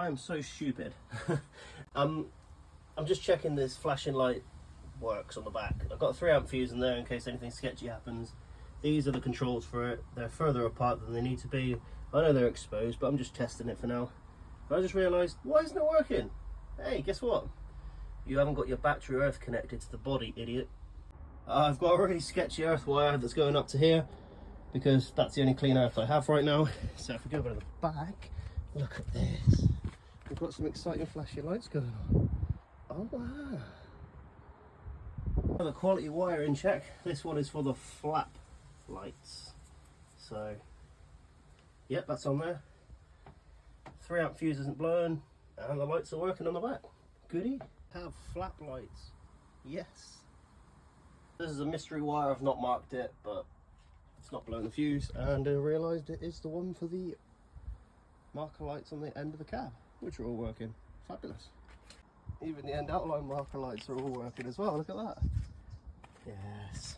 I am so stupid. I'm just checking this flashing light works on the back. I've got a 3 amp fuse in there in case anything sketchy happens. These are the controls for it. They're further apart than they need to be. I know they're exposed, but I'm just testing it for now. But I just realised, why isn't it working? Hey, guess what? You haven't got your battery earth connected to the body, idiot. I've got a really sketchy earth wire that's going up to here because that's the only clean earth I have right now. So if we go over to the back, look at this. We've got some exciting flashing lights going on. Oh wow. The quality wiring check. This one is for the flap lights. So, yep, that's on there. 3 amp fuse isn't blowing, and the lights are working on the back. Goody. Have flap lights. Yes. This is a mystery wire. I've not marked it, but it's not blowing the fuse, and I realised it is the one for the marker lights on the end of the cab, which are all working. Fabulous. Even the end outline marker lights are all working as well. Look at that. Yes.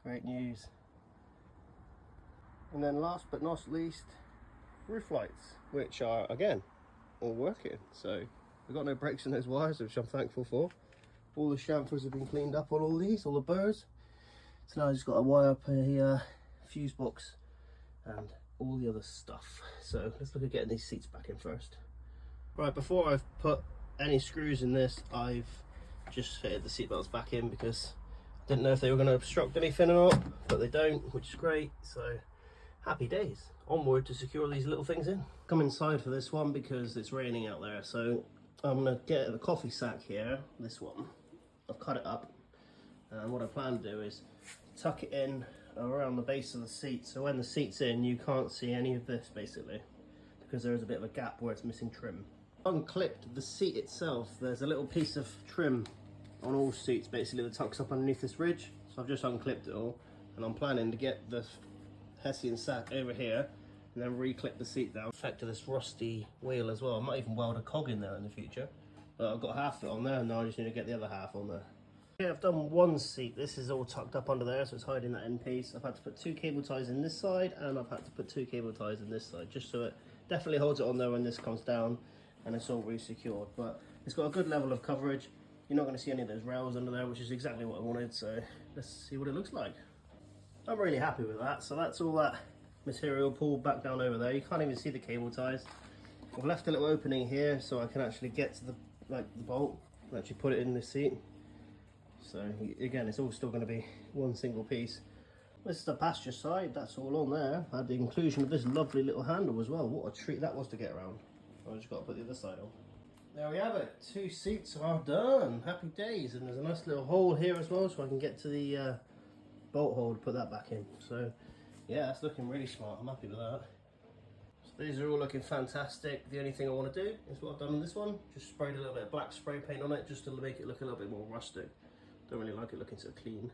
Great news. And then last but not least, roof lights, which are again all working. So we've got no breaks in those wires, which I'm thankful for. All the chamfers have been cleaned up on all these, all the burrs. So now I just got to wire up a fuse box and all the other stuff. So let's look at getting these seats back in first. Right, before I've put any screws in this, I've just fitted the seat belts back in because I didn't know if they were going to obstruct anything or not, but they don't, which is great. So happy days. Onward to secure these little things in. Come inside for this one because it's raining out there, so I'm going to get the coffee sack here, this one. I've cut it up, and what I plan to do is tuck it in around the base of the seat, so when the seat's in you can't see any of this basically, because there is a bit of a gap where it's missing trim. Unclipped the seat itself, there's a little piece of trim on all seats basically that tucks up underneath this ridge, so I've just unclipped it all, and I'm planning to get the Hessian sack over here and then re-clip the seat down. Back to this rusty wheel as well. I might even weld a cog in there in the future, but I've got half of it on there and now I just need to get the other half on there. Okay, I've done one seat. This is all tucked up under there, so it's hiding that end piece. I've had to put 2 cable ties in this side, and I've had to put 2 cable ties in this side, just so it definitely holds it on there when this comes down and it's all re-secured. But it's got a good level of coverage. You're not going to see any of those rails under there, which is exactly what I wanted, so let's see what it looks like. I'm really happy with that. So that's all that material pulled back down over there. You can't even see the cable ties. I've left a little opening here so I can actually get to the bolt and actually put it in the seat. So again, it's all still going to be one single piece. This is the passenger side, that's all on there. I had the inclusion of this lovely little handle as well. What a treat that was to get around. I just got to put the other side on. There we have it, 2 seats are done. Happy days. And there's a nice little hole here as well so I can get to the bolt hole to put that back in. So yeah, that's looking really smart. I'm happy with that. So these are all looking fantastic. The only thing I want to do is what I've done on this one. Just sprayed a little bit of black spray paint on it just to make it look a little bit more rustic. Don't really like it looking so clean.